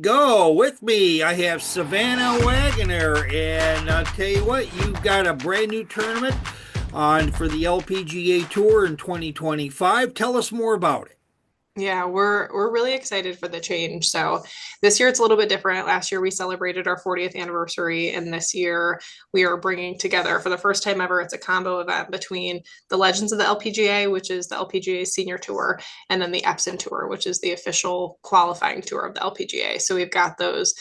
Go with me. I have Savannah Wagener, and I'll tell you what, you've got a brand new tournament on for the LPGA Tour in 2025. Tell us more about it. Yeah, we're really excited for the change. So this year it's a little bit different. Last year we celebrated our 40th anniversary, and this year we are bringing together for the first time ever. It's a combo event between the Legends of the LPGA, which is the LPGA Senior Tour, and then the Epson Tour, which is the official qualifying tour of the LPGA. So we've got those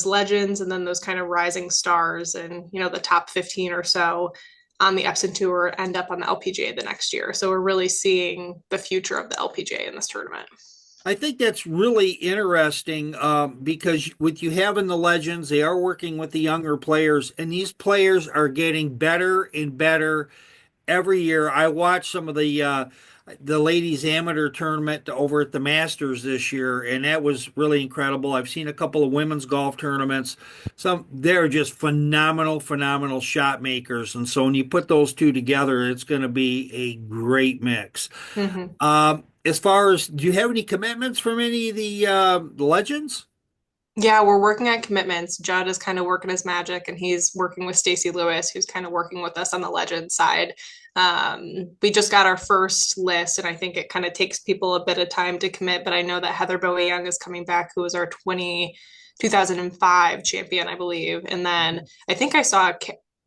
legends, and then those kind of rising stars, and the top 15 or so on the Epson Tour end up on the LPGA the next year. So we're really seeing the future of the LPGA in this tournament. I think that's really interesting because with you having the legends, they are working with the younger players, and these players are getting better and better every year. I watched some of the ladies amateur tournament over at the Masters this year, and that was really incredible. I've seen a couple of women's golf tournaments. Some they're just phenomenal, phenomenal shot makers, and so when you put those two together, it's going to be a great mix. Mm-hmm. As far as, do you have any commitments from any of the legends? Yeah, we're working on commitments. Judd is kind of working his magic, and he's working with Stacey Lewis, who's kind of working with us on the legend side. We just got our first list, and I think it kind of takes people a bit of time to commit. But I know that Heather Bowie Young is coming back, who was our 2005 champion, I believe. And then I think I saw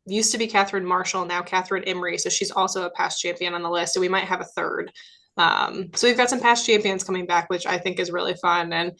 used to be Catherine Marshall, now Catherine Emery, so she's also a past champion on the list. So we might have a third. So we've got some past champions coming back, which I think is really fun, and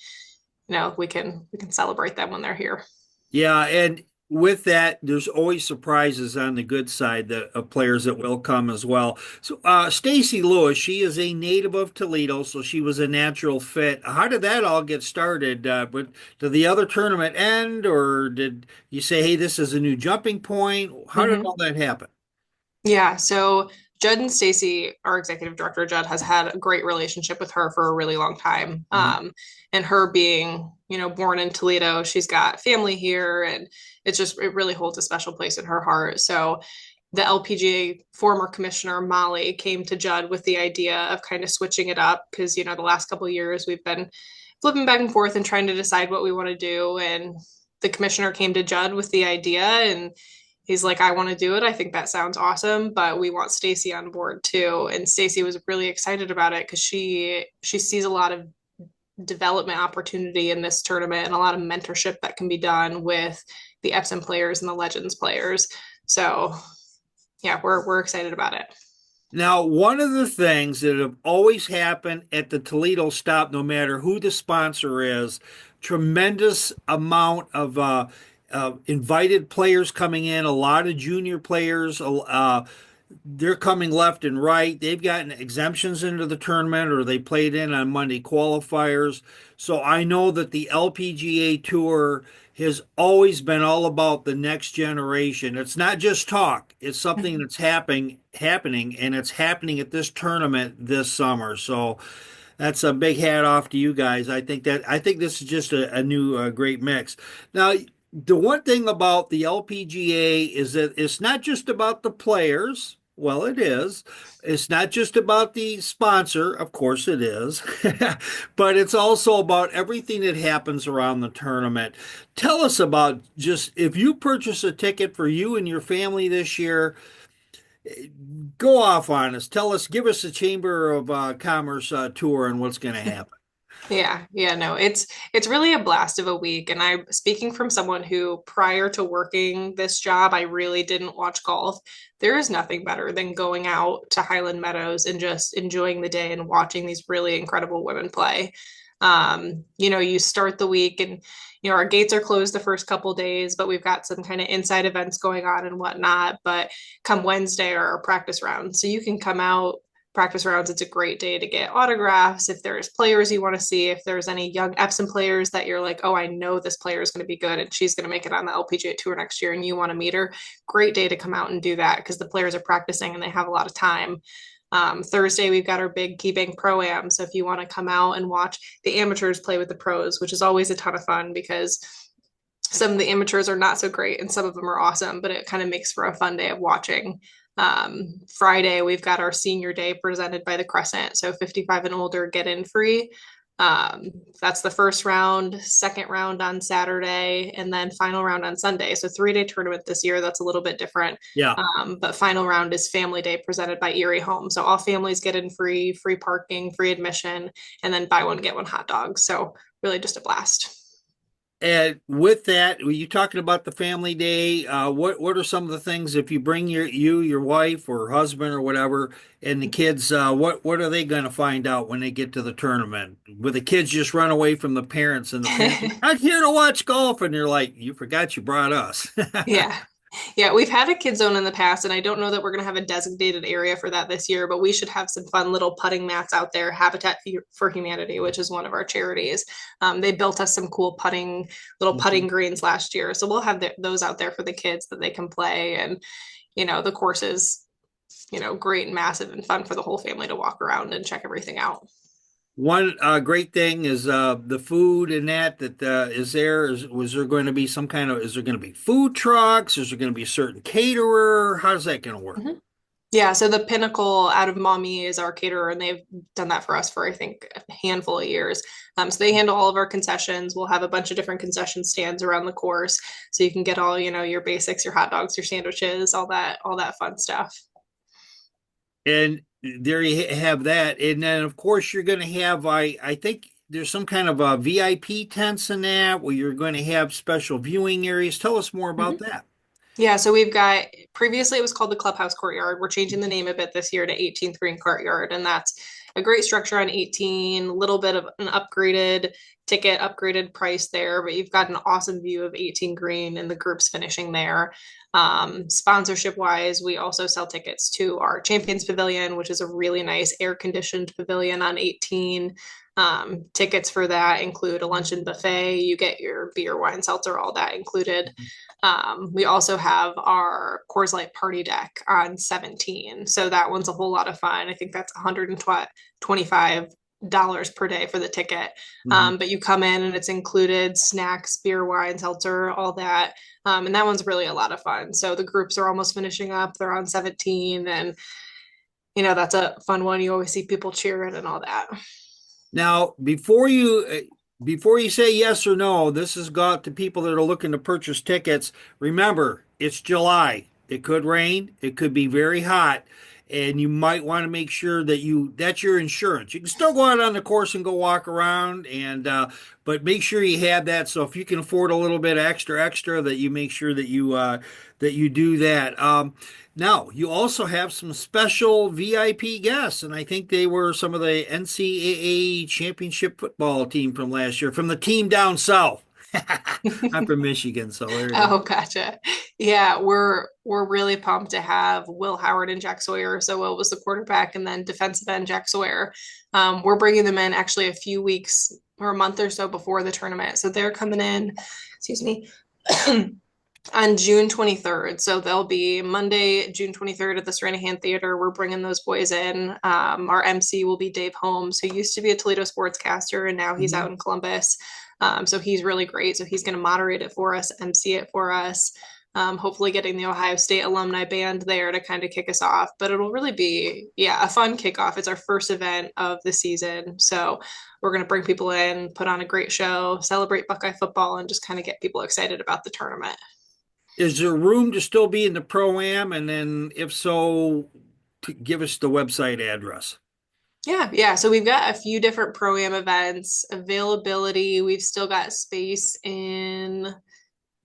we can celebrate them when they're here. Yeah, and with that, there's always surprises on the good side of players that will come as well. So, Stacy Lewis, she is a native of Toledo, so she was a natural fit. How did that all get started? But did the other tournament end, or did you say, "Hey, this is a new jumping point"? How did Mm-hmm. all that happen? Yeah, so Judd and Stacy, our executive director, Judd, has had a great relationship with her for a really long time. Mhm. And her being, born in Toledo, she's got family here, and it really holds a special place in her heart. So the LPGA former commissioner Molly came to Judd with the idea of kind of switching it up because the last couple of years we've been flipping back and forth and trying to decide what we want to do. And the commissioner came to Judd with the idea, and he's like, I want to do it. I think that sounds awesome, but we want Stacy on board too. And Stacy was really excited about it because she sees a lot of development opportunity in this tournament and a lot of mentorship that can be done with the Epson players and the Legends players. So yeah, we're excited about it. Now, one of the things that have always happened at the Toledo stop, no matter who the sponsor is, tremendous amount of invited players coming in, a lot of junior players. They're coming left and right. They've gotten exemptions into the tournament or they played in on Monday qualifiers. So I know that the LPGA Tour has always been all about the next generation. It's not just talk. It's something that's happening and it's happening at this tournament this summer. So that's a big hat off to you guys. I think this is just a new great mix. Now, the one thing about the LPGA is that it's not just about the players. Well, it is. It's not just about the sponsor. Of course, it is. But it's also about everything that happens around the tournament. Tell us about just if you purchase a ticket for you and your family this year, go off on us. Tell us, give us a Chamber of Commerce tour and what's going to happen. Yeah, no, it's really a blast of a week. And I'm speaking from someone who, prior to working this job, I really didn't watch golf. There is nothing better than going out to Highland Meadows and just enjoying the day and watching these really incredible women play. You start the week, and our gates are closed the first couple days, but we've got some kind of inside events going on and whatnot. But come Wednesday are our practice rounds. So you can come out practice rounds. It's a great day to get autographs. If there's players you want to see, if there's any young Epson players that you're like, oh, I know this player is going to be good and she's going to make it on the LPGA Tour next year and you want to meet her, great day to come out and do that because the players are practicing and they have a lot of time. Thursday, we've got our big Key Bank Pro Am. So if you want to come out and watch the amateurs play with the pros, which is always a ton of fun because some of the amateurs are not so great and some of them are awesome, but it kind of makes for a fun day of watching. Friday, we've got our senior day presented by the Crescent. So 55 and older get in free. Um, that's the first round, second round on Saturday, and then final round on Sunday. So 3-day tournament this year. That's a little bit different. Yeah. But final round is Family Day presented by Erie Home. So all families get in free parking, free admission, and then buy one, get one hot dog. So really just a blast. And with that, were you talking about the family day? What are some of the things if you bring your wife or husband or whatever and the kids, what are they going to find out when they get to the tournament? Will the kids just run away from the parents and the parents, I'm here to watch golf, and you're like, you forgot you brought us. Yeah. Yeah, we've had a kid zone in the past, and I don't know that we're going to have a designated area for that this year, but we should have some fun little putting mats out there. Habitat for Humanity, which is one of our charities. They built us some cool little putting greens last year. So we'll have those out there for the kids that they can play. And, the course is, great and massive and fun for the whole family to walk around and check everything out. One great thing is the food and that is there. Was there going to be some kind of, is there going to be food trucks? Is there going to be a certain caterer? How's that going to work? Mhm. Yeah, so the Pinnacle out of Maumee is our caterer, and they've done that for us for I think a handful of years. So they handle all of our concessions. We'll have a bunch of different concession stands around the course, so you can get all your basics, your hot dogs, your sandwiches, all that fun stuff. And there you have that. And then, of course, you're going to have, I think there's some kind of a VIP tents in that where you're going to have special viewing areas. Tell us more about Mhm. that. Yeah, so we've got previously it was called the Clubhouse Courtyard. We're changing the name a bit this year to 18th Green Courtyard, and that's a great structure on 18, a little bit of an upgraded ticket, upgraded price there, but you've got an awesome view of 18 Green and the groups finishing there. Sponsorship wise, we also sell tickets to our Champions Pavilion, which is a really nice air conditioned pavilion on 18. Tickets for that include a luncheon buffet. You get your beer, wine, seltzer, all that included. We also have our Coors Light party deck on 17. So that one's a whole lot of fun. I think that's $125 per day for the ticket. Mhm. But you come in and it's included snacks, beer, wine, seltzer, all that. And that one's really a lot of fun. So the groups are almost finishing up. They're on 17. And, that's a fun one. You always see people cheering and all that. Now, before you say yes or no, this has got to people that are looking to purchase tickets. Remember, it's July. It could rain. It could be very hot, and you might want to make sure that's your insurance. You can still go out on the course and go walk around, and but make sure you have that. So if you can afford a little bit extra, that you make sure that you do that. Now, you also have some special VIP guests, and I think they were some of the NCAA championship football team from last year, from the team down south. I'm from Michigan, so there you Oh, go. gotcha. Yeah, we're really pumped to have Will Howard and Jack Sawyer. So Will was the quarterback, and then defensive end Jack Sawyer. We're bringing them in actually a few weeks or a month or so before the tournament. So they're coming in, excuse me, on June 23rd. So they'll be Monday, June 23rd at the Stranahan Theater. We're bringing those boys in. Our MC will be Dave Holmes, who used to be a Toledo sportscaster, and now he's Mhm. out in Columbus. So he's really great. So he's going to moderate it for us, MC it for us. Hopefully getting the Ohio State alumni band there to kind of kick us off. But it'll really be, yeah, a fun kickoff. It's our first event of the season. So we're going to bring people in, put on a great show, celebrate Buckeye football, and just kind of get people excited about the tournament. Is there room to still be in the pro-am? And then if so, give us the website address. Yeah. So we've got a few different pro-am events availability. We've still got space in,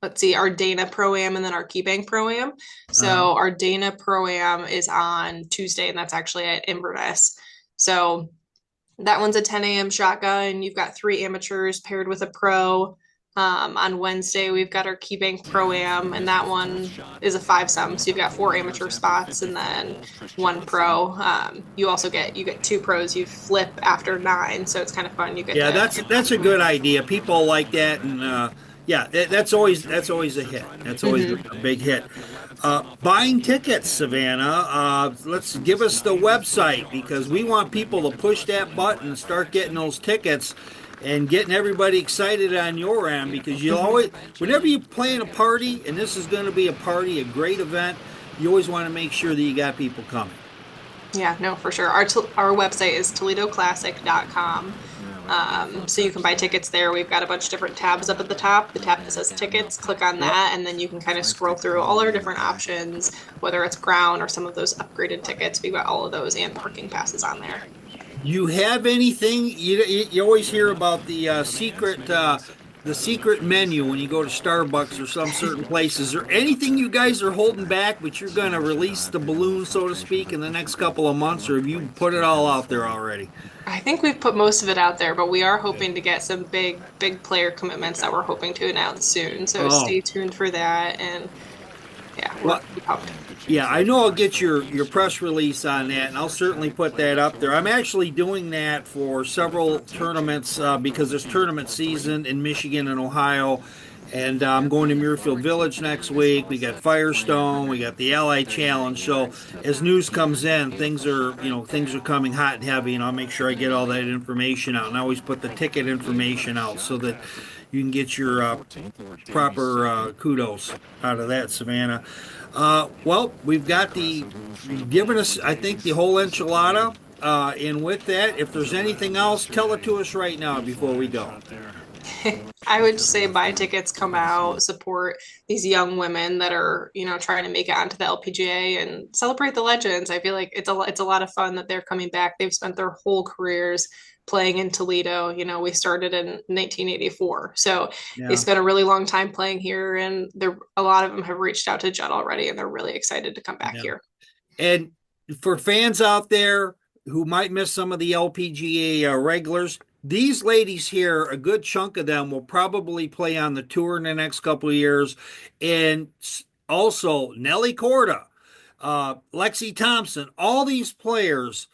let's see, our Dana Pro-Am and then our KeyBank Pro-Am. Uh, So our Dana Pro-Am is on Tuesday, and that's actually at Inverness. So that one's a 10 a.m. shotgun. You've got 3 amateurs paired with a pro. On Wednesday, we've got our KeyBank Pro-Am, and that one is a five-some. So you've got 4 amateur spots and then one pro. You get 2 pros. You flip after 9, so it's kind of fun. You get yeah, to. that's a good idea. People like that, and yeah, that's always a hit. That's always Mhm. a big hit. Buying tickets, Savannah. Let's give us the website because we want people to push that button, start getting those tickets, and getting everybody excited on your end because you Mhm. always, whenever you plan a party, and this is going to be a party, a great event, you always want to make sure that you got people coming. Yeah, no, for sure. Our website is toledoclassic.com. So you can buy tickets there. We've got a bunch of different tabs up at the top. The tab that says tickets, click on Yep. that, and then you can kind of scroll through all our different options, whether it's ground or some of those upgraded tickets. We've got all of those and parking passes on there. You have anything? You always hear about the secret menu when you go to Starbucks or some certain place. Is there anything you guys are holding back, but you're going to release the balloon, so to speak, in the next couple of months, or have you put it all out there already? I think we've put most of it out there, but we are hoping to get some big player commitments that we're hoping to announce soon. So Oh, stay tuned for that. And yeah, we're well, pretty pumped. yeah, I know I'll get your press release on that, and I'll certainly put that up there. I'm actually doing that for several tournaments because there's tournament season in Michigan and Ohio, and I'm going to Muirfield Village next week. We got Firestone, we got the Ally Challenge. So as news comes in, things are coming hot and heavy, and I'll make sure I get all that information out. And I always put the ticket information out so that you can get your proper kudos out of that, Savannah. Well, we've got given us, I think, the whole enchilada. And with that, if there's anything else, tell it to us right now before we go. I would say buy tickets, come out, support these young women that are, trying to make it onto the LPGA and celebrate the legends. I feel like it's a lot of fun that they're coming back. They've spent their whole careers playing in Toledo. We started in 1984. So they Yeah. spent a really long time playing here, and a lot of them have reached out to Judd already, and they're really excited to come back Yeah. here. And for fans out there who might miss some of the LPGA regulars, these ladies here, a good chunk of them will probably play on the tour in the next couple of years. And also Nelly Corda, Lexi Thompson, all these players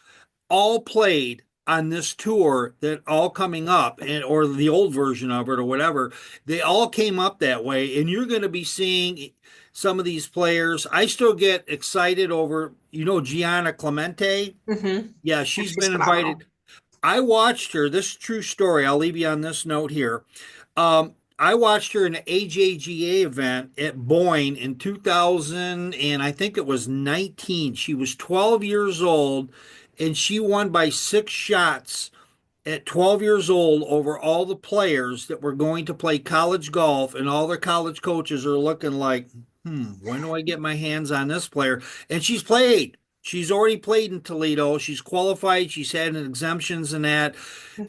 all played on this tour that all coming up and or the old version of it or whatever. They all came up that way, and you're going to be seeing some of these players. I still get excited over, Gianna Clemente. Mm-hmm. Yeah, And she's she's been phenomenal. invited. I watched her. This is a true story. I'll leave you on this note here. I watched her in an AJGA event at Boyne in 2000, and I think it was 19. She was 12 years old, and she won by 6 shots at 12 years old over all the players that were going to play college golf, and all their college coaches are looking like, when do I get my hands on this player? And she's played. She's already played in Toledo. She's qualified. She's had exemptions and that,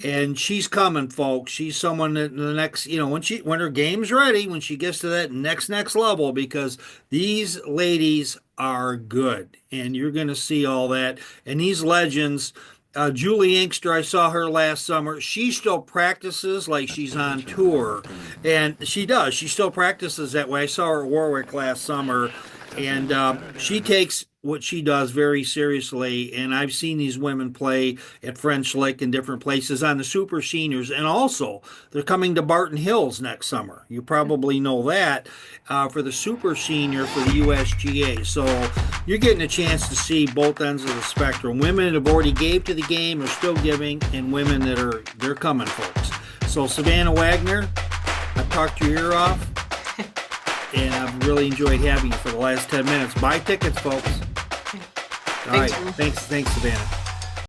and she's coming, folks. She's someone that in the next, when her game's ready, when she gets to that next level, because these ladies are good, and you're going to see all that. And these legends, Julie Inkster, I saw her last summer. She still practices like she's on tour, and she does. She still practices that way. I saw her at Warwick last summer, and she takes what she does very seriously. And I've seen these women play at French Lick and different places on the super seniors, and also they're coming to Barton Hills next summer. You probably know that for the super senior for the USGA. So you're getting a chance to see both ends of the spectrum. Women that have already gave to the game are still giving, and women they're coming, folks. So Savannah Wagener, I've talked your ear off, and I've really enjoyed having you for the last 10 minutes. Buy tickets, folks. All right. Thanks. Thanks, Savannah.